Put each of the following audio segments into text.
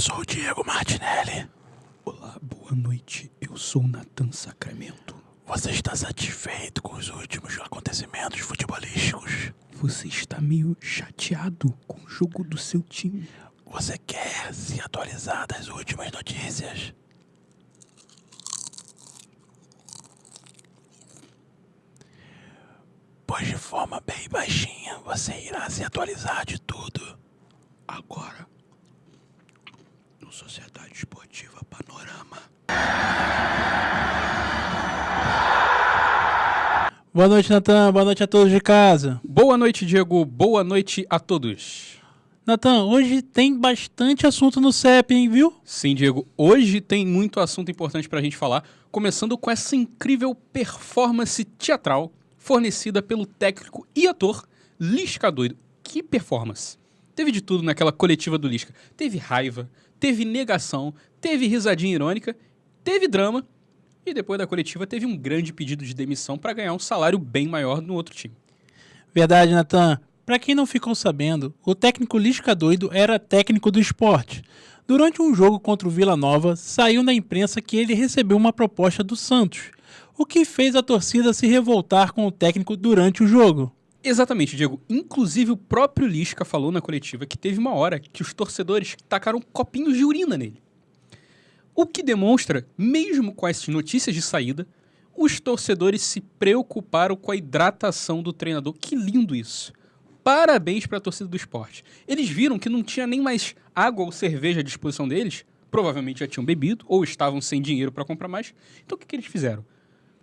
sou o Diego Martinelli. Olá, boa noite. Eu sou Nathan Sacramento. Você está satisfeito com os últimos acontecimentos futebolísticos? Você está meio chateado com o jogo do seu time. Você quer se atualizar das últimas notícias? Pois de forma bem baixinha você irá se atualizar de tudo. Agora, no Sociedade Esportiva Panorama. Boa noite, Nathan. Boa noite a todos de casa. Boa noite, Diego. Boa noite a todos. Nathan, hoje tem bastante assunto no CEP, hein, viu? Sim, Diego. Hoje tem muito assunto importante pra gente falar, começando com essa incrível performance teatral fornecida pelo técnico e ator Lisca Doido. Que performance! Teve de tudo naquela coletiva do Lisca. Teve raiva, teve negação, teve risadinha irônica, teve drama e depois da coletiva teve um grande pedido de demissão para ganhar um salário bem maior no outro time. Verdade, Nathan. Para quem não ficou sabendo, o técnico Lisca Doido era técnico do Sport. Durante um jogo contra o Vila Nova, saiu na imprensa que ele recebeu uma proposta do Santos, o que fez a torcida se revoltar com o técnico durante o jogo. Exatamente, Diego. Inclusive, o próprio Lisca falou na coletiva que teve uma hora que os torcedores tacaram copinhos de urina nele. O que demonstra, mesmo com essas notícias de saída, os torcedores se preocuparam com a hidratação do treinador. Que lindo isso! Parabéns para a torcida do Sport. Eles viram que não tinha nem mais água ou cerveja à disposição deles, provavelmente já tinham bebido ou estavam sem dinheiro para comprar mais. Então o que eles fizeram?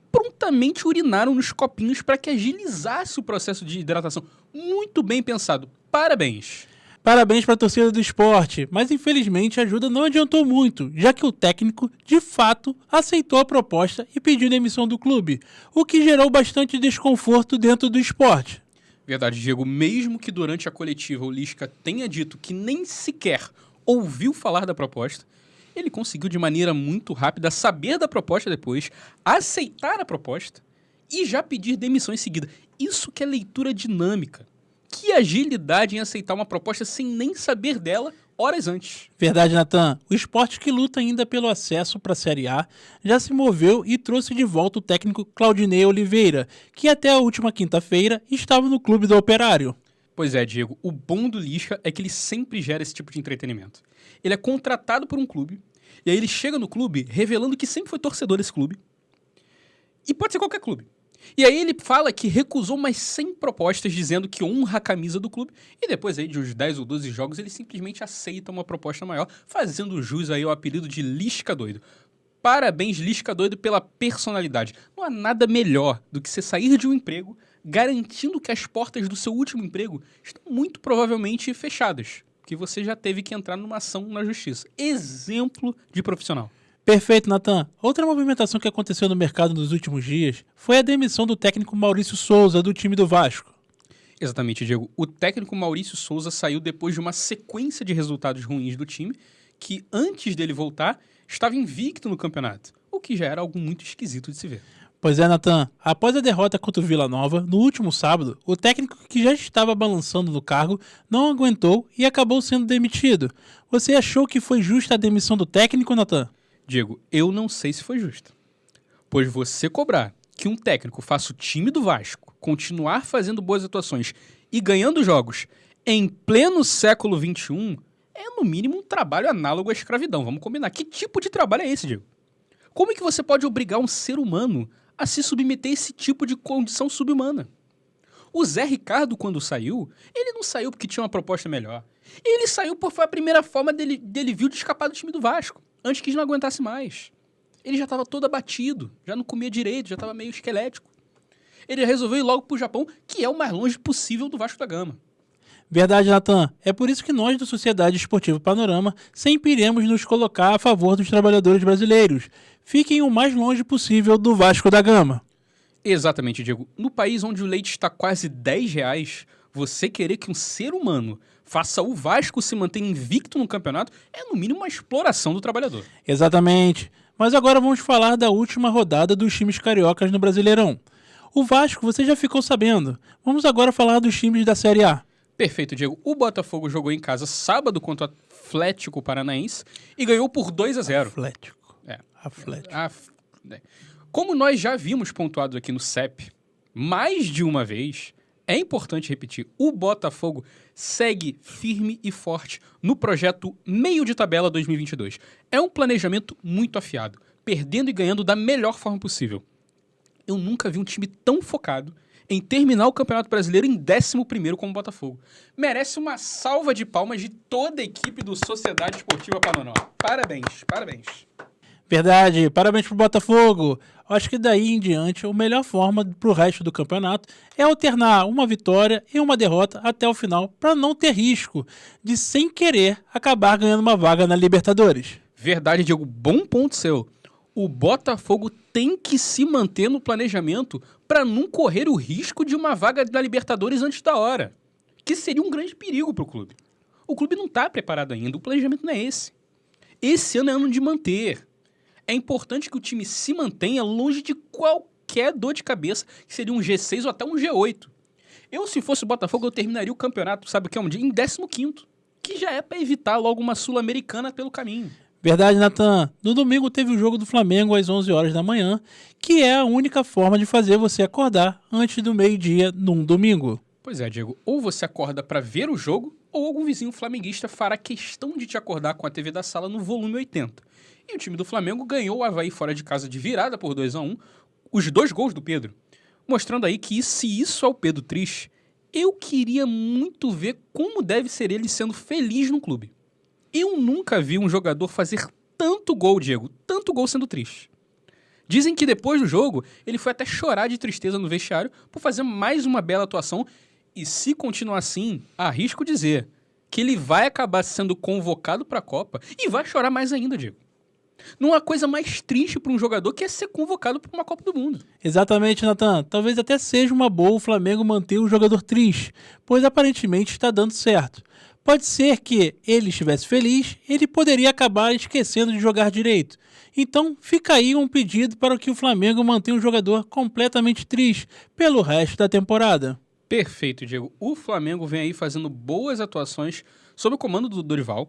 Prontamente urinaram nos copinhos para que agilizasse o processo de hidratação. Muito bem pensado. Parabéns. Parabéns para a torcida do Sport, mas infelizmente a ajuda não adiantou muito, já que o técnico, de fato, aceitou a proposta e pediu demissão do clube, o que gerou bastante desconforto dentro do Sport. Verdade, Diego. Mesmo que durante a coletiva o Lisca tenha dito que nem sequer ouviu falar da proposta, ele conseguiu de maneira muito rápida saber da proposta depois, aceitar a proposta e já pedir demissão em seguida. Isso que é leitura dinâmica. Que agilidade em aceitar uma proposta sem nem saber dela horas antes. Verdade, Nathan. O Sport, que luta ainda pelo acesso para a Série A, já se moveu e trouxe de volta o técnico Claudinei Oliveira, que até a última quinta-feira estava no clube do Operário. Pois é, Diego. O bom do Lisca é que ele sempre gera esse tipo de entretenimento. Ele é contratado por um clube, e aí ele chega no clube revelando que sempre foi torcedor desse clube. E pode ser qualquer clube. E aí ele fala que recusou mais 100 propostas dizendo que honra a camisa do clube. E depois aí de uns 10 ou 12 jogos ele simplesmente aceita uma proposta maior, fazendo jus aí ao apelido de Lisca Doido. Parabéns, Lisca Doido, pela personalidade. Não há nada melhor do que você sair de um emprego garantindo que as portas do seu último emprego estão muito provavelmente fechadas, que você já teve que entrar numa ação na justiça. Exemplo de profissional. Perfeito, Nathan. Outra movimentação que aconteceu no mercado nos últimos dias foi a demissão do técnico Maurício Souza, do time do Vasco. Exatamente, Diego. O técnico Maurício Souza saiu depois de uma sequência de resultados ruins do time, que antes dele voltar, estava invicto no campeonato, o que já era algo muito esquisito de se ver. Pois é, Nathan. Após a derrota contra o Vila Nova, no último sábado, o técnico que já estava balançando no cargo não aguentou e acabou sendo demitido. Você achou que foi justa a demissão do técnico, Nathan? Diego, eu não sei se foi justo. Pois você cobrar que um técnico faça o time do Vasco continuar fazendo boas atuações e ganhando jogos em pleno século XXI é, no mínimo, um trabalho análogo à escravidão. Vamos combinar. Que tipo de trabalho é esse, Diego? Como é que você pode obrigar um ser humano a se submeter a esse tipo de condição subhumana? O Zé Ricardo, quando saiu, ele não saiu porque tinha uma proposta melhor. Ele saiu porque foi a primeira forma dele viu de escapar do time do Vasco, antes que não aguentasse mais. Ele já estava todo abatido, já não comia direito, já estava meio esquelético. Ele resolveu ir logo para o Japão, que é o mais longe possível do Vasco da Gama. Verdade, Nathan. É por isso que nós, da Sociedade Esportiva Panorama, sempre iremos nos colocar a favor dos trabalhadores brasileiros. Fiquem o mais longe possível do Vasco da Gama. Exatamente, Diego. No país onde o leite está quase R$10, você querer que um ser humano faça o Vasco se manter invicto no campeonato é, no mínimo, uma exploração do trabalhador. Exatamente. Mas agora vamos falar da última rodada dos times cariocas no Brasileirão. O Vasco, você já ficou sabendo. Vamos agora falar dos times da Série A. Perfeito, Diego. O Botafogo jogou em casa sábado contra o Atlético Paranaense e ganhou por 2-0. Atlético. É. Atlético. Como nós já vimos pontuado aqui no CEP mais de uma vez, é importante repetir, o Botafogo segue firme e forte no projeto Meio de Tabela 2022. É um planejamento muito afiado, perdendo e ganhando da melhor forma possível. Eu nunca vi um time tão focado em terminar o Campeonato Brasileiro em 11º como o Botafogo. Merece uma salva de palmas de toda a equipe do Sociedade Esportiva Panonó. Parabéns, parabéns. Verdade, parabéns pro Botafogo. Acho que daí em diante, a melhor forma pro resto do campeonato é alternar uma vitória e uma derrota até o final, para não ter risco de, sem querer, acabar ganhando uma vaga na Libertadores. Verdade, Diego, bom ponto seu. O Botafogo tem que se manter no planejamento para não correr o risco de uma vaga na Libertadores antes da hora, que seria um grande perigo para o clube. O clube não está preparado ainda, o planejamento não é esse. Esse ano é ano de manter. É importante que o time se mantenha longe de qualquer dor de cabeça, que seria um G6 ou até um G8. Eu, se fosse o Botafogo, eu terminaria o campeonato, sabe o que é um dia? Em 15º, que já é para evitar logo uma Sul-Americana pelo caminho. Verdade, Natan. No domingo teve o jogo do Flamengo às 11 horas da manhã, que é a única forma de fazer você acordar antes do meio-dia num domingo. Pois é, Diego. Ou você acorda para ver o jogo, ou algum vizinho flamenguista fará questão de te acordar com a TV da sala no volume 80. E o time do Flamengo ganhou o Avaí fora de casa de virada por 2-1, os 2 gols do Pedro. Mostrando aí que se isso é o Pedro triste, eu queria muito ver como deve ser ele sendo feliz no clube. Eu nunca vi um jogador fazer tanto gol, Diego, tanto gol sendo triste. Dizem que depois do jogo, ele foi até chorar de tristeza no vestiário por fazer mais uma bela atuação. E se continuar assim, arrisco dizer que ele vai acabar sendo convocado para a Copa e vai chorar mais ainda, Diego. Não há coisa mais triste para um jogador que é ser convocado para uma Copa do Mundo. Exatamente, Natan. Talvez até seja uma boa o Flamengo manter o jogador triste, pois aparentemente está dando certo. Pode ser que ele estivesse feliz, ele poderia acabar esquecendo de jogar direito. Então, fica aí um pedido para que o Flamengo mantenha o jogador completamente triste pelo resto da temporada. Perfeito, Diego. O Flamengo vem aí fazendo boas atuações sob o comando do Dorival.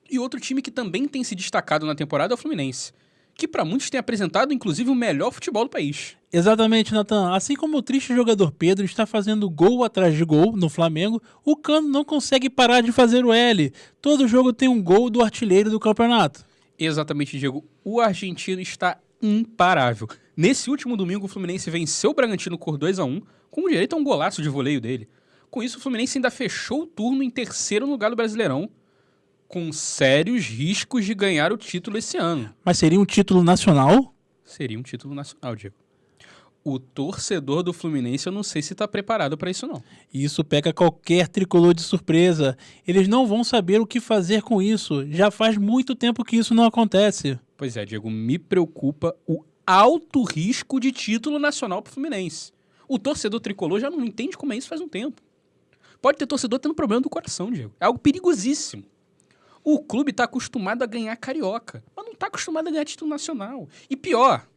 E outro time que também tem se destacado na temporada é o Fluminense, que para muitos tem apresentado inclusive o melhor futebol do país. Exatamente, Natan. Assim como o triste jogador Pedro está fazendo gol atrás de gol no Flamengo, o Cano não consegue parar de fazer o L. Todo jogo tem um gol do artilheiro do campeonato. Exatamente, Diego. O argentino está imparável. Nesse último domingo, o Fluminense venceu o Bragantino por 2-1, com direito a um golaço de voleio dele. Com isso, o Fluminense ainda fechou o turno em 3º lugar do Brasileirão, com sérios riscos de ganhar o título esse ano. Mas seria um título nacional? Seria um título nacional, Diego. O torcedor do Fluminense, eu não sei se está preparado para isso, não. Isso pega qualquer tricolor de surpresa. Eles não vão saber o que fazer com isso. Já faz muito tempo que isso não acontece. Pois é, Diego, me preocupa o alto risco de título nacional para o Fluminense. O torcedor tricolor já não entende como é isso faz um tempo. Pode ter torcedor tendo problema do coração, Diego. É algo perigosíssimo. O clube está acostumado a ganhar carioca, mas não está acostumado a ganhar título nacional. E pior,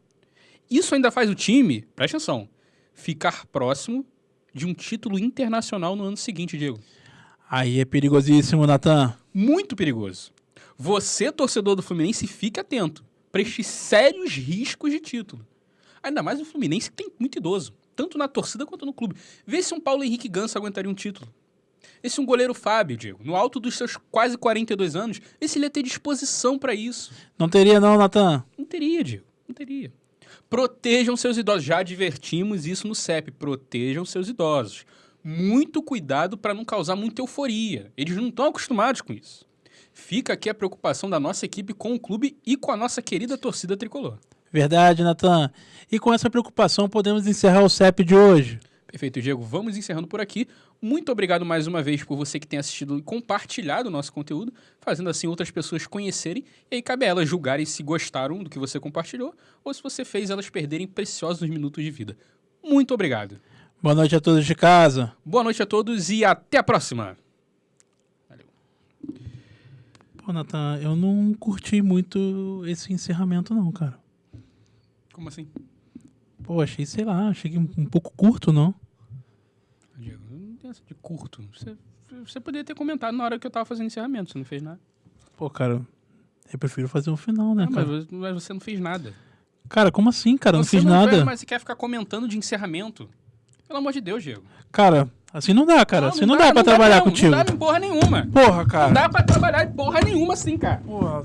isso ainda faz o time, presta atenção, ficar próximo de um título internacional no ano seguinte, Diego. Aí é perigosíssimo, Natan. Muito perigoso. Você, torcedor do Fluminense, fique atento para estes sérios riscos de título. Ainda mais o Fluminense, que tem muito idoso, tanto na torcida quanto no clube. Vê se um Paulo Henrique Ganso aguentaria um título. Esse um goleiro Fábio, Diego, no alto dos seus quase 42 anos, esse ele ia ter disposição para isso. Não teria não, Natan? Não teria, Diego, não teria. Protejam seus idosos. Já advertimos isso no CEP. Protejam seus idosos. Muito cuidado para não causar muita euforia. Eles não estão acostumados com isso. Fica aqui a preocupação da nossa equipe com o clube e com a nossa querida torcida tricolor. Verdade, Natan. E com essa preocupação podemos encerrar o CEP de hoje. Perfeito, Diego. Vamos encerrando por aqui. Muito obrigado mais uma vez por você que tem assistido e compartilhado o nosso conteúdo, fazendo assim outras pessoas conhecerem, e aí cabe a elas julgarem se gostaram do que você compartilhou ou se você fez elas perderem preciosos minutos de vida. Muito obrigado. Boa noite a todos de casa. Boa noite a todos e até a próxima. Valeu. Pô, Natan, eu não curti muito esse encerramento não, cara. Como assim? Pô, achei, sei lá, achei que um pouco curto, não? Diego, não tem essa de curto. Você Você poderia ter comentado na hora que eu tava fazendo encerramento, você não fez nada. Pô, cara, eu prefiro fazer um final, né, cara? Mas você não fez nada. Cara, como assim, cara? Eu não Você fiz nada. Fez, mas você quer ficar comentando de encerramento. Pelo amor de Deus, Diego. Cara, assim não dá, cara. Assim não dá pra trabalhar contigo. Não dá em porra nenhuma. Porra, cara. Não dá pra trabalhar em porra nenhuma assim, cara. Porra.